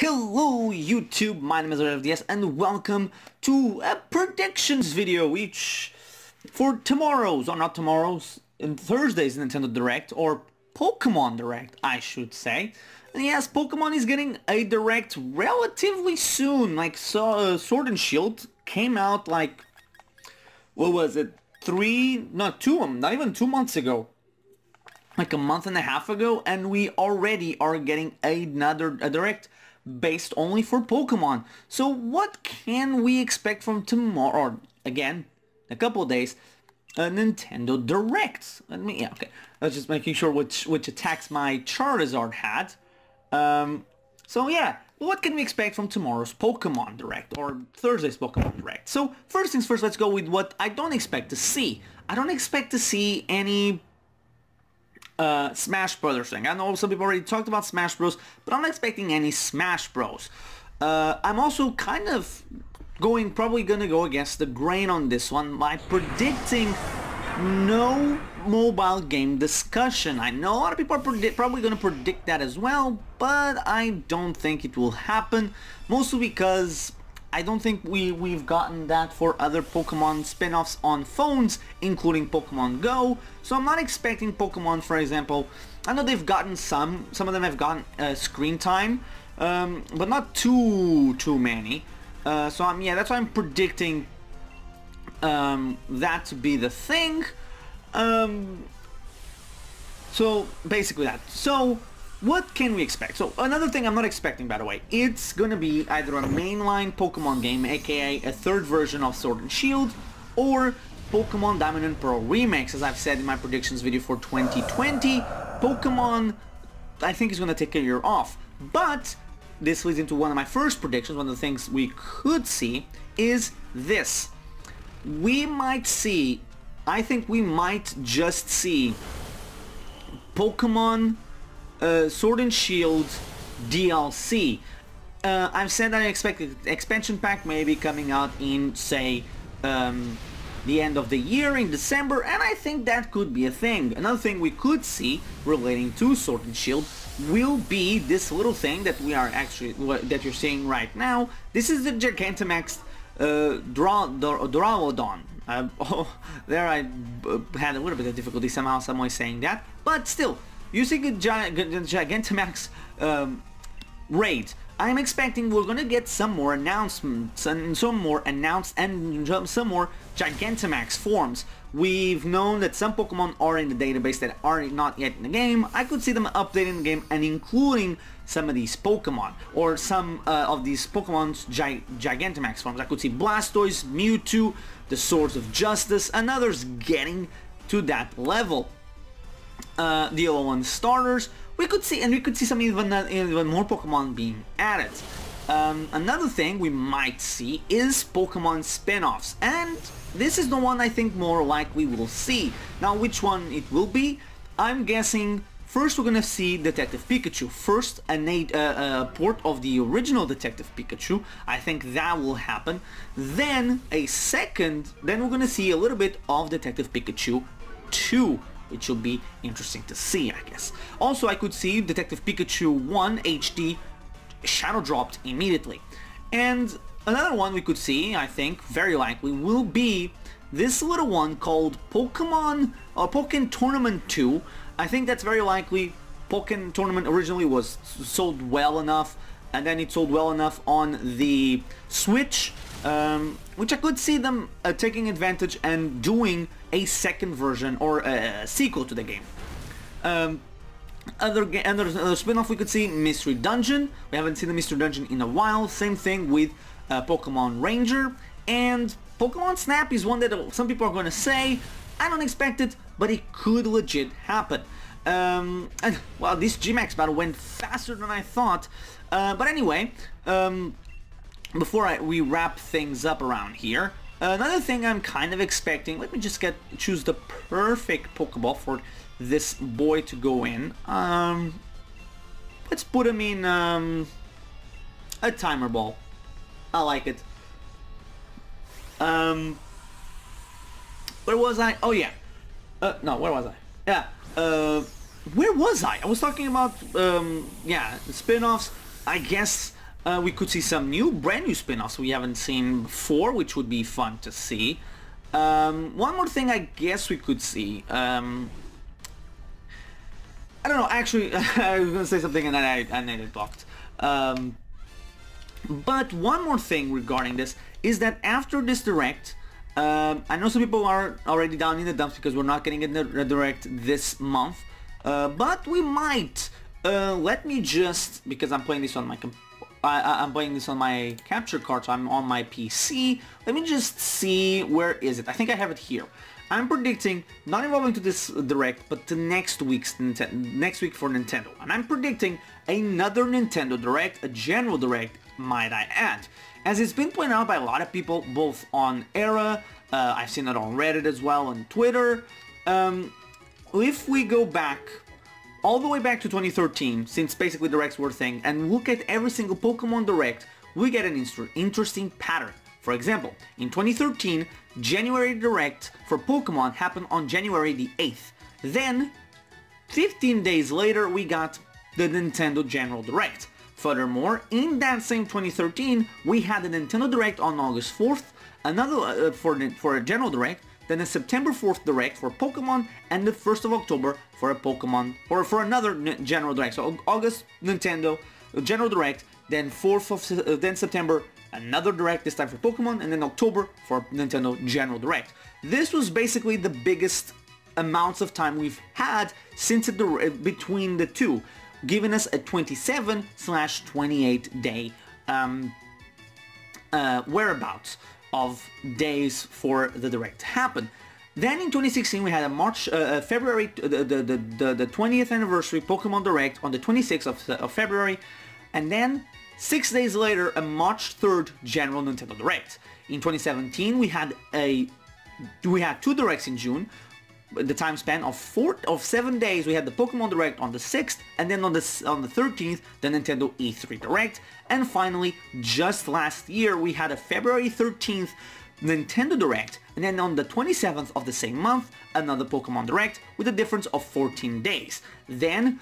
Hello YouTube, my name is RFDS and welcome to a predictions video which for tomorrow's, or not tomorrow's, in Thursday's Nintendo Direct, or Pokemon Direct I should say. And yes, Pokemon is getting a Direct relatively soon, like Sword and Shield came out like, what was it, not even 2 months ago. Like a month and a half ago, and we already are getting a Direct based only for Pokemon. So what can we expect from tomorrow, or again, a couple of days, a Nintendo Direct? I was just making sure which attacks my Charizard had. So yeah, what can we expect from tomorrow's Pokemon Direct, or Thursday's Pokemon Direct? So first things first, let's go with what I don't expect to see. I don't expect to see any Smash Brothers thing. I know some people already talked about Smash Bros, but I'm not expecting any Smash Bros. I'm also kind of probably gonna go against the grain on this one by predicting no mobile game discussion. I know a lot of people are probably gonna predict that as well, but I don't think it will happen, mostly because I don't think we've gotten that for other Pokemon spin-offs on phones, including Pokemon Go. So I'm not expecting Pokemon, for example. I know they've gotten some of them have gotten screen time, but not too many. Yeah, that's why I'm predicting that to be the thing. So basically that. So what can we expect? So another thing I'm not expecting, by the way, it's gonna be either a mainline Pokemon game, aka a third version of Sword and Shield, or Pokemon Diamond and Pearl Remix. As I've said in my predictions video for 2020, Pokemon, I think, is gonna take a year off. But this leads into one of my first predictions. One of the things we could see is this. We might see, I think we might just see Pokemon Sword and Shield DLC. I've said that I expect an expansion pack maybe coming out in, say, the end of the year in December, and I think that could be a thing. Another thing we could see relating to Sword and Shield will be this little thing that that you're seeing right now. This is the Gigantamax Duraludon. There I had a little bit of difficulty somehow, some way saying that, but still, using a Gigantamax raid, I'm expecting we're gonna get some more announcements and some more Gigantamax forms. We've known that some Pokemon are in the database that are not yet in the game. I could see them updating the game and including some of these Pokemon, or some of these Pokemon's Gigantamax forms. I could see Blastoise, Mewtwo, the Swords of Justice, and others getting to that level. The Alolan starters, we could see some even more Pokemon being added. Another thing we might see is Pokemon spin-offs, and this is the one I think more likely we'll see. Now, which one it will be, I'm guessing first we're gonna see Detective Pikachu. First, a port of the original Detective Pikachu. I think that will happen. Then we're gonna see a little bit of Detective Pikachu 2. Which will be interesting to see, I guess. Also, I could see Detective Pikachu 1 HD shadow dropped immediately. And another one we could see, I think, very likely, will be this little one called Pokémon Tournament 2. I think that's very likely. Pokémon Tournament originally was sold well enough, and then it sold well enough on the Switch, which I could see them taking advantage and doing a second version or a sequel to the game. Another spin-off we could see, Mystery Dungeon. We haven't seen the Mystery Dungeon in a while. Same thing with Pokemon Ranger. And Pokemon Snap is one that some people are going to say, I don't expect it, but it could legit happen. And well, this G-Max battle went faster than I thought. But anyway, before we wrap things up around here, another thing I'm kind of expecting, let me just choose the perfect Pokeball for this boy to go in. Let's put him in a Timer Ball. I like it. Where was I? Oh yeah. No, where was I? Yeah. Where was I? I was talking about yeah, spin-offs. I guess We could see some brand new spin-offs we haven't seen before, which would be fun to see. One more thing I guess we could see. I don't know, actually, I was going to say something and then I blocked. But one more thing regarding this is that after this Direct, I know some people are already down in the dumps because we're not getting a Direct this month, but we might. Let me just, because I'm playing this on my I'm playing this on my capture card, so I'm on my PC. Let me just see, where is it? I think I have it here. I'm predicting, not involving to this Direct, but to next week for Nintendo. And I'm predicting another Nintendo Direct, a general Direct, might I add. As it's been pointed out by a lot of people, both on Era, I've seen it on Reddit as well, on Twitter. If we go back, all the way back to 2013, since basically Directs were a thing, and look at every single Pokemon Direct, we get an interesting pattern. For example, in 2013, January Direct for Pokemon happened on January the 8th. Then, 15 days later, we got the Nintendo General Direct. Furthermore, in that same 2013, we had the Nintendo Direct on August 4th, another for a General Direct, then a September 4th Direct for Pokemon, and the 1st of October for a Pokemon, or for another General Direct. So August, Nintendo, General Direct, then then September, another Direct, this time for Pokemon, and then October for Nintendo General Direct. This was basically the biggest amounts of time we've had since between the two, giving us a 27/28 day whereabouts of days for the Direct to happen. Then in 2016 we had a February, the 20th anniversary Pokemon Direct on the 26th of February, and then 6 days later a March 3rd General Nintendo Direct. In 2017 we had two Directs in June. The time span of 7 days, we had the Pokemon Direct on the 6th, and then on the 13th, the Nintendo E3 Direct, and finally, just last year, we had a February 13th Nintendo Direct, and then on the 27th of the same month, another Pokemon Direct, with a difference of 14 days. Then,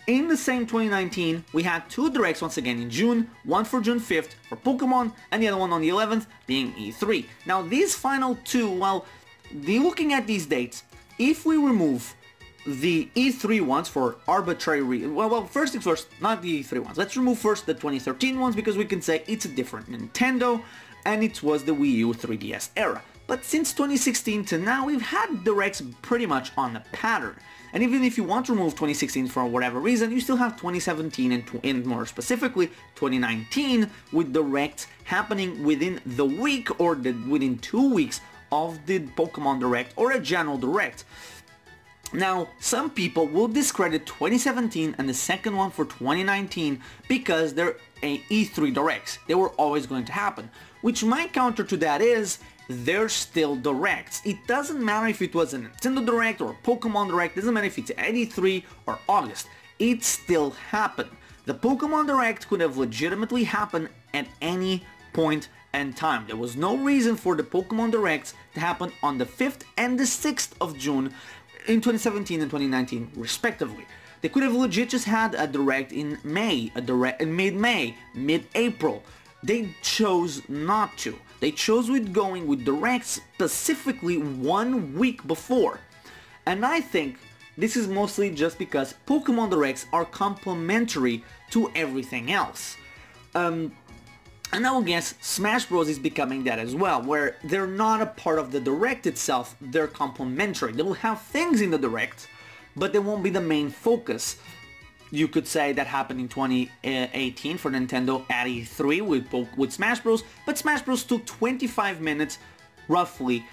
in the same 2019, we had two Directs once again in June, one for June 5th for Pokemon, and the other one on the 11th being E3. Now, these final two, well, looking at these dates, if we remove the E3 ones for arbitrary reasons, well, first things first, not the E3 ones. Let's remove first the 2013 ones because we can say it's a different Nintendo and it was the Wii U 3DS era. But since 2016 to now, we've had Directs pretty much on a pattern. And even if you want to remove 2016 for whatever reason, you still have 2017 and more specifically 2019 with Directs happening within the week or within 2 weeks of the Pokemon Direct or a General Direct. Now, some people will discredit 2017 and the second one for 2019 because they're E3 Directs. They were always going to happen. Which my counter to that is, they're still Directs. It doesn't matter if it was a Nintendo Direct or a Pokemon Direct, doesn't matter if it's at E3 or August. It still happened. The Pokemon Direct could have legitimately happened at any point and time. There was no reason for the Pokemon Directs to happen on the 5th and the 6th of June in 2017 and 2019 respectively. They could have legit just had a Direct in May, a Direct in mid-May, mid-April. They chose not to. They chose with going with Directs specifically 1 week before. And I think this is mostly just because Pokemon Directs are complementary to everything else. And I will guess Smash Bros is becoming that as well, where they're not a part of the Direct itself, they're complementary. They will have things in the Direct, but they won't be the main focus. You could say that happened in 2018 for Nintendo at E3 with Smash Bros, but Smash Bros took 25 minutes, roughly.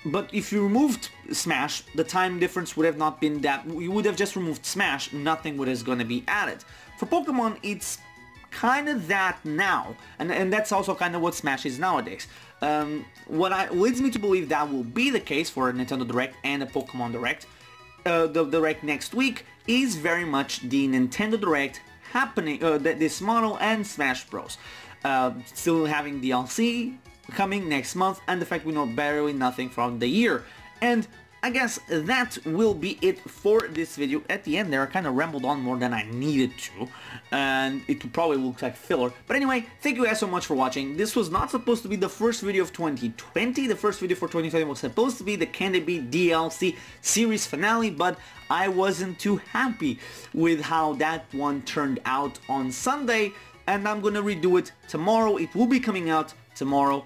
But if you removed Smash, the time difference would have not been that. You would have just removed Smash, nothing was going to be added. For Pokemon, it's kind of that now, and that's also kind of what Smash is nowadays. What leads me to believe that will be the case for a Nintendo Direct and a Pokemon Direct. The Direct next week is very much the Nintendo Direct happening, this model, and Smash Bros. Still having DLC coming next month, and the fact we know barely nothing from the year. And I guess that will be it for this video. At the end there, I kind of rambled on more than I needed to, and it probably looks like filler. But anyway, thank you guys so much for watching. This was not supposed to be the first video of 2020. The first video for 2020 was supposed to be the Can They Be DLC series finale, but I wasn't too happy with how that one turned out on Sunday, and I'm gonna redo it tomorrow. It will be coming out tomorrow,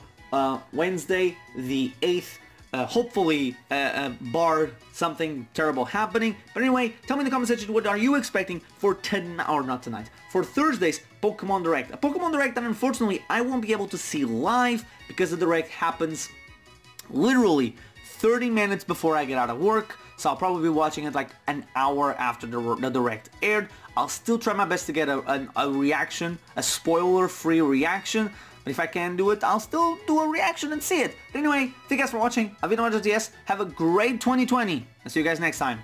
Wednesday the 8th. Hopefully, bar something terrible happening. But anyway, tell me in the comment section, what are you expecting for for Thursday's Pokemon Direct. A Pokemon Direct that unfortunately I won't be able to see live because the Direct happens literally 30 minutes before I get out of work. So I'll probably be watching it like an hour after the Direct aired. I'll still try my best to get a reaction, a spoiler-free reaction. But if I can't do it, I'll still do a reaction and see it. But anyway, thank you guys for watching. I've been OmajosDS. Have a great 2020. I'll see you guys next time.